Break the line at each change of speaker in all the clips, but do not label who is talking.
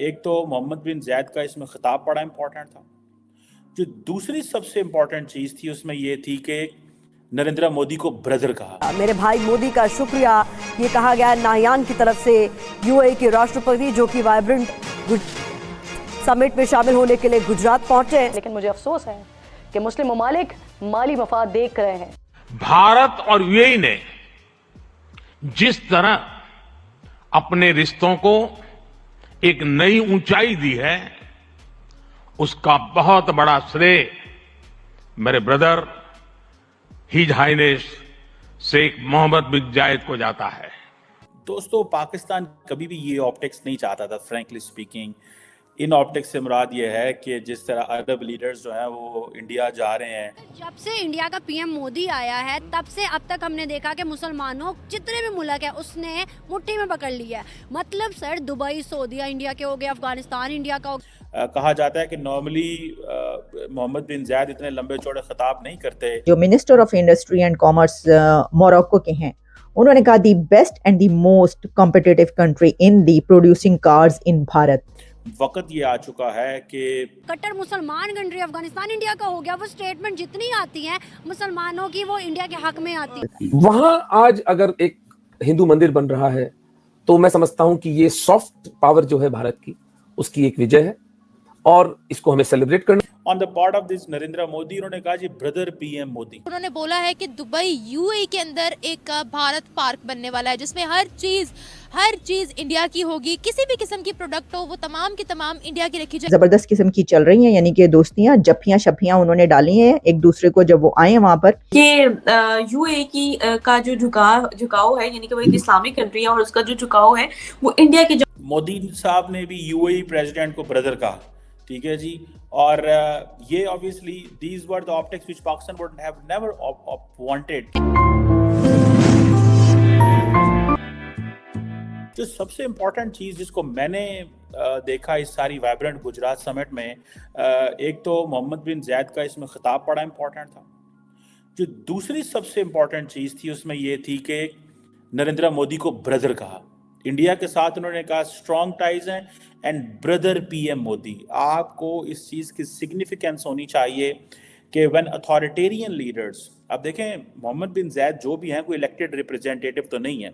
एक तो मोहम्मद बिन जायद का इसमें खिताब बड़ा इंपॉर्टेंट था। जो दूसरी सबसे इंपॉर्टेंट चीज थी उसमें ये थी कि नरेंद्र मोदी को ब्रदर कहा।
मेरे भाई मोदी का शुक्रिया, ये कहा गया नाहयान की तरफ से। यूएई के राष्ट्रपति जो कि वाइब्रेंट समिट में शामिल होने के लिए गुजरात पहुंचे,
लेकिन मुझे अफसोस है कि मुस्लिम ममालिक माली मफाद देख रहे हैं।
भारत और यूएई ने जिस तरह अपने रिश्तों को एक नई ऊंचाई दी है, उसका बहुत बड़ा श्रेय मेरे brother his highness Sheikh Mohammed bin Zayed को जाता है।
दोस्तों, पाकिस्तान कभी भी ये ऑप्टिक्स नहीं चाहता था, फ्रैंकली स्पीकिंग। इन ऑप्टिक्स से मुराद ये है कि जिस तरह अरब लीडर्स जो हैं वो इंडिया जा रहे हैं।
जब से इंडिया का पीएम मोदी आया है तब से अब तक हमने देखा कि मुसलमानों जितने भी मुल्क है उसने मुट्ठी में पकड़ लिया है। मतलब सर, दुबई सऊदीया इंडिया के हो गए, अफगानिस्तान इंडिया का हो गया।
कहा जाता है कि नॉर्मली मोहम्मद बिन जायद इतने लंबे चौड़े खिताब नहीं करते।
जो minister of industry and commerce Morocco के हैं, उन्होंने कहा the best and the most competitive country in the producing cars in Bharat.
वक्त ये आ चुका है कि
कट्टर मुसलमान कंट्री अफगानिस्तान इंडिया का हो गया, वो स्टेटमेंट जितनी आती हैं मुसलमानों की वो इंडिया के हक में आती है।
वहां आज अगर एक हिंदू मंदिर बन रहा है तो मैं समझता हूं कि ये सॉफ्ट पावर जो है भारत की, उसकी एक विजय है और इसको हमें सेलिब्रेट करना।
On the part of this Narendra Modi, उन्होंने कहा जी ब्रदर पीएम मोदी।
उन्होंने बोला है कि दुबई यूएई के अंदर एक भारत पार्क बनने वाला है जिसमें हर चीज इंडिया की होगी। किसी भी किस्म की प्रोडक्ट हो वो तमाम की तमाम इंडिया की रखी जाए।
जबरदस्त किस्म की चल रही है, यानी कि दोस्तियां, जफ्फियां शफ्फियां उन्होंने डाली हैं एक दूसरे को जब वो आए वहां पर।
कि यूएई की का जो झुकाव है, यानी कि वो एक इस्लामिक कंट्री है और उसका जो झुकाव है वो इंडिया के।
मोदी साहब ने भी यूएई प्रेसिडेंट को ब्रदर कहा, ठीक है जी। और ये obviously these were the optics which Pakistan would have never wanted. जो सबसे इंपॉर्टेंट चीज जिसको मैंने देखा इस सारी वाइब्रेंट गुजरात समिट में, एक तो मोहम्मद बिन जायद का इसमें खिताब बड़ा इंपॉर्टेंट था। जो दूसरी सबसे इंपॉर्टेंट चीज थी उसमें ये थी कि नरेंद्र मोदी को ब्रदर कहा। इंडिया के साथ उन्होंने कहा स्ट्रॉन्ग टाइज हैं एंड ब्रदर पीएम मोदी। आपको इस चीज़ की सिग्निफिकेंस होनी चाहिए कि व्हेन अथॉरिटेरियन लीडर्स, अब देखें मोहम्मद बिन जायद जो भी हैं कोई इलेक्टेड रिप्रेजेंटेटिव तो नहीं है,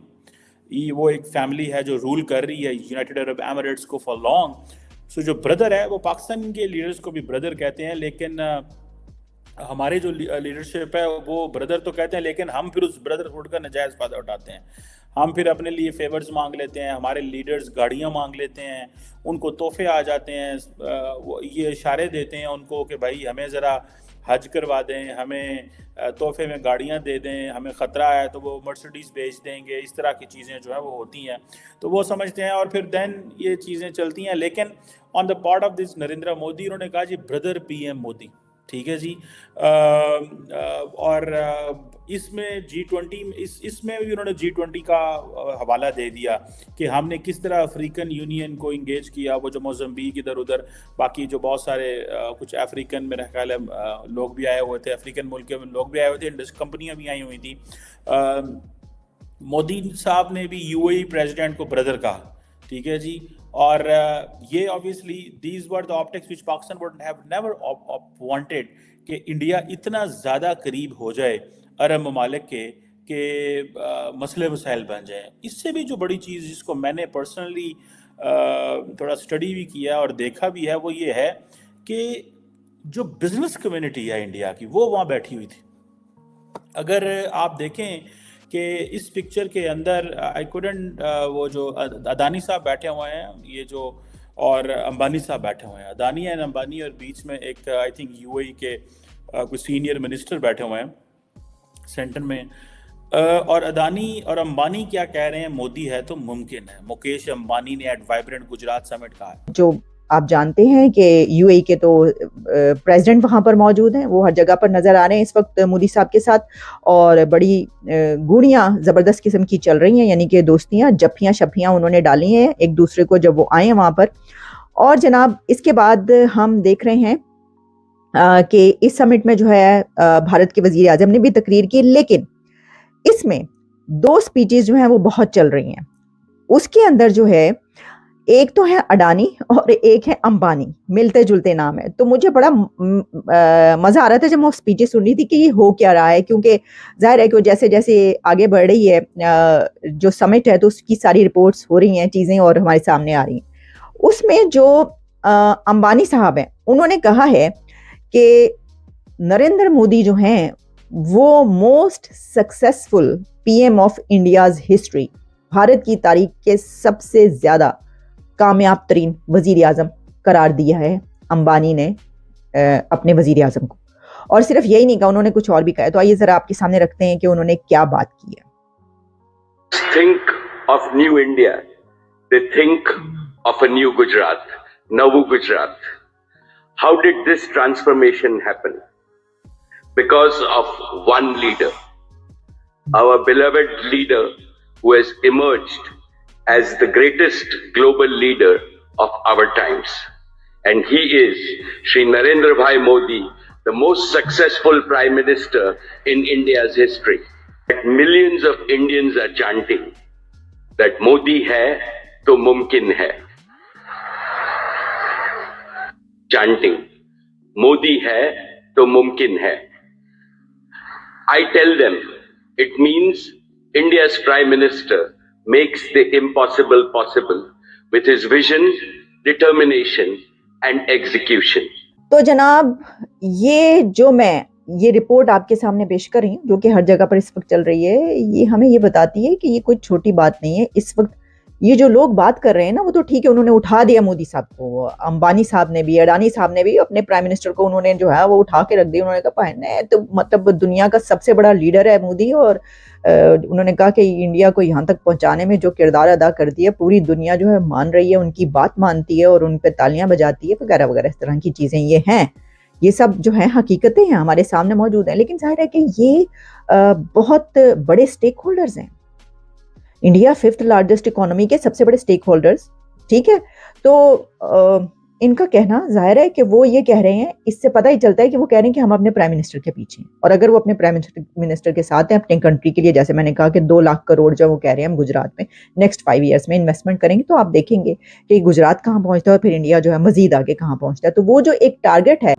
वो एक फैमिली है जो रूल कर रही है यूनाइटेड अरब एमिरेट्स को फॉर लॉन्ग। सो जो ब्रदर है वो पाकिस्तान के लीडर्स को भी ब्रदर कहते हैं, लेकिन हमारे जो लीडरशिप है वो ब्रदर तो कहते हैं, लेकिन हम फिर उस ब्रदरहुड का नजायज़ फ़ायदा उठाते हैं। हम फिर अपने लिए फेवर्स मांग लेते हैं, हमारे लीडर्स गाड़ियां मांग लेते हैं, उनको तोहफे आ जाते हैं, ये इशारे देते हैं उनको कि भाई हमें ज़रा हज करवा दें, हमें तोहफे में गाड़ियां दे दें, हमें ख़तरा है तो वो मर्सिडीज़ बेच देंगे। इस तरह की चीज़ें जो है वो होती हैं, तो वो समझते हैं और फिर देन ये चीज़ें चलती हैं। लेकिन on the part of this Narendra Modi, उन्होंने कहा जी ब्रदर पीएम मोदी, ठीक है जी। और इसमें G20 इसमें भी उन्होंने G20 का हवाला दे दिया कि हमने किस तरह अफ्रीकन यूनियन को इंगेज किया। वो जो मोज़म्बिक इधर उधर बाकी जो बहुत सारे कुछ अफ्रीकन मेरा ख्याल है लोग भी आए हुए थे, अफ्रीकन मुल्क में लोग भी आए हुए थे, कंपनियां भी आई हुई थी। मोदी साहब ने भी यूएई प्रेसिडेंट को ब्रदर कहा, ठीक है जी। और ये obviously these were the optics which Pakistan would have never wanted कि इंडिया इतना ज़्यादा करीब हो जाए अरब ममालिक के मसले मसाइल बन जाए। इससे भी जो बड़ी चीज़ जिसको मैंने पर्सनली थोड़ा स्टडी भी किया और देखा भी है वो ये है कि जो बिजनेस कम्युनिटी है इंडिया की वो वहाँ बैठी हुई थी। अगर आप देखें कि इस पिक्चर के अंदर आई कुडंट वो जो अदानी साहब बैठे हुए हैं, ये जो और अंबानी साहब बैठे हुए हैं, अदानी एंड अंबानी, और बीच में एक आई थिंक यूएई के कुछ सीनियर मिनिस्टर बैठे हुए हैं सेंटर में। और अदानी और अंबानी क्या कह रहे हैं, मोदी है तो मुमकिन है। मुकेश अंबानी ने एट वाइब्रेंट गुजरात समिट कहा है। जो
आप जानते हैं कि यूएई के तो प्रेसिडेंट वहां पर मौजूद हैं, वो हर जगह पर नजर आ रहे हैं इस वक्त मोदी साहब के साथ, और बड़ी गुड़ियां जबरदस्त किस्म की चल रही हैं, यानी कि दोस्तियां, जफ्फियां शफ्फियां उन्होंने डाली हैं एक दूसरे को जब वो आए वहां पर। और जनाब इसके बाद हम देख रहे हैं कि इस समिट में जो है भारत के वजीर आजम ने भी तकरीर की, लेकिन इसमें 2 स्पीचेस जो हैं वो बहुत चल रही हैं। उसके अंदर जो है एक तो है अडानी और एक है अंबानी, मिलते जुलते नाम है। तो मुझे बड़ा मजा आ रहा था जब मैं स्पीचेस सुन रही थी कि ये हो क्या रहा है, क्योंकि जाहिर है कि जैसे जैसे आगे बढ़ रही है जो समिट है तो उसकी सारी रिपोर्ट्स हो रही हैं, चीजें और हमारे सामने आ रही हैं। उसमें जो अंबानी साहब हैं उन्होंने कहा है कि नरेंद्र मोदी जो हैं वो most successful PM of India's history, Bharat की तारीख के सबसे ज्यादा कामयाब तरीन वजीर आजम करार दिया है अंबानी ने अपने वजीर आजम को। और सिर्फ यही नहीं कहा, उन्होंने कुछ और भी कहा। तो आइए जरा आपके सामने रखते हैं कि उन्होंने क्या बात की है।
Think of new India. They think of a new Gujarat, Navu Gujarat. How did this transformation happen? Because of one leader, our beloved leader who has emerged as the greatest global leader of our times. And he is Shri Narendra Bhai Modi, the most successful Prime Minister in India's history. Millions of Indians are chanting that Modi hai to mumkin hai. Chanting, Modi hai to mumkin hai. I tell them, it means India's Prime Minister makes the impossible possible with his vision, determination and execution.
तो जनाब ये report आपके सामने पेश कर रही हूँ जो कि हर जगह पर इस वक्त चल रही है, ये हमें ये बताती है कि ये कोई छोटी बात नहीं है। इस वक्त ये जो लोग बात कर रहे हैं ना, वो तो ठीक है, उन्होंने उठा दिया मोदी साहब को, अंबानी साहब ने भी, अडानी साहब ने भी अपने प्राइम मिनिस्टर को उन्होंने जो है वो उठा के रख दिया। उन्होंने कहा पहने तो मतलब दुनिया का सबसे बड़ा लीडर है मोदी, और उन्होंने कहा कि इंडिया को यहाँ तक पहुंचाने में जो किरदार अदा कर दिया पूरी दुनिया जो है मान रही है, उनकी बात मानती है और उन पर तालियां बजाती है वगैरह वगैरह। इस तरह की चीजें ये हैं, ये सब जो है हकीकतें हैं, हमारे सामने मौजूद हैं। लेकिन जाहिर है कि ये बहुत बड़े स्टेक होल्डर्स हैं, इंडिया 5th लार्जेस्ट इकोनॉमी के सबसे बड़े स्टेक होल्डर्स, ठीक है। तो इनका कहना जाहिर है कि वो ये कह रहे हैं, इससे पता ही चलता है कि वो कह रहे हैं कि हम अपने प्राइम मिनिस्टर के पीछे हैं। और अगर वो अपने प्राइम मिनिस्टर के साथ हैं अपने कंट्री के लिए, जैसे मैंने कहा कि 2 लाख करोड़ जो वो कह रहे हैं हम गुजरात में नेक्स्ट 5 ईयर्स में इन्वेस्टमेंट करेंगे, तो आप देखेंगे कि गुजरात कहाँ पहुंचता है और फिर इंडिया जो है मजीद आगे कहाँ पहुंचता है। तो वो जो एक टारगेट है।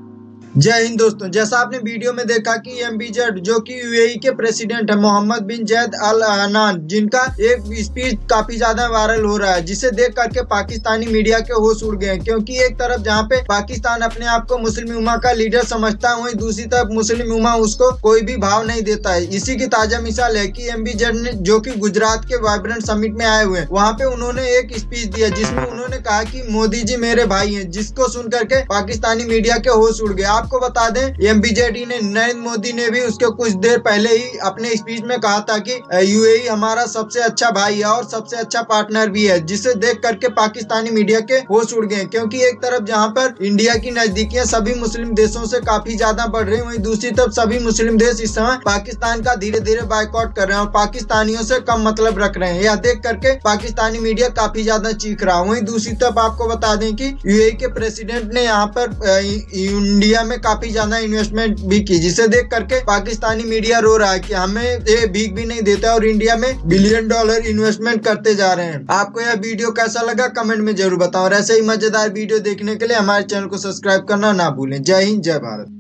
जय हिंद दोस्तों, जैसा आपने वीडियो में देखा कि MBZ जो कि UAE के प्रेसिडेंट है मोहम्मद बिन जैद अल नहयान, जिनका एक स्पीच काफी ज्यादा वायरल हो रहा है, जिसे देख करके पाकिस्तानी मीडिया के होश उड़ गए। क्योंकि एक तरफ जहां पे पाकिस्तान अपने आप को मुस्लिम उम्मा का लीडर समझता है, वहीं दूसरी तरफ मुस्लिम उम्मा उसको कोई भी भाव नहीं देता है। इसी की ताजा मिसाल है कि MBZ ने जो कि गुजरात के वाइब्रेंट समिट में आए हुए हैं, वहाँ पे उन्होंने एक स्पीच दिया जिसमें उन्होंने कहा कि मोदी जी मेरे भाई हैं, जिसको सुन करके पाकिस्तानी मीडिया के होश उड़ गए। आपको बता दें MBZ ने, नरेंद्र मोदी ने भी उसके कुछ देर पहले ही अपने स्पीच में कहा था कि UAE हमारा सबसे अच्छा भाई है और सबसे अच्छा पार्टनर भी है, जिसे देख करके पाकिस्तानी मीडिया के होश उड़ गए। क्योंकि एक तरफ जहां पर इंडिया की नजदीकियां सभी मुस्लिम देशों से काफी ज्यादा बढ़ रही, वहीं दूसरी तरफ सभी मुस्लिम देश इस समय पाकिस्तान का धीरे धीरे बायकॉट कर रहे हैं और पाकिस्तानियों से कम मतलब रख रहे हैं। यह देख करके पाकिस्तानी मीडिया काफी ज्यादा चीख रहा। वहीं दूसरी तरफ आपको बता दें कि UAE के प्रेसिडेंट ने यहाँ पर इंडिया में काफी ज्यादा इन्वेस्टमेंट भी की, जिसे देख करके पाकिस्तानी मीडिया रो रहा है कि हमें ये भीख भी नहीं देता और इंडिया में $1 बिलियन इन्वेस्टमेंट करते जा रहे हैं। आपको यह वीडियो कैसा लगा कमेंट में जरूर बताओ और ऐसे ही मजेदार वीडियो देखने के लिए हमारे चैनल को सब्सक्राइब करना ना भूलें। जय हिंद, जय भारत।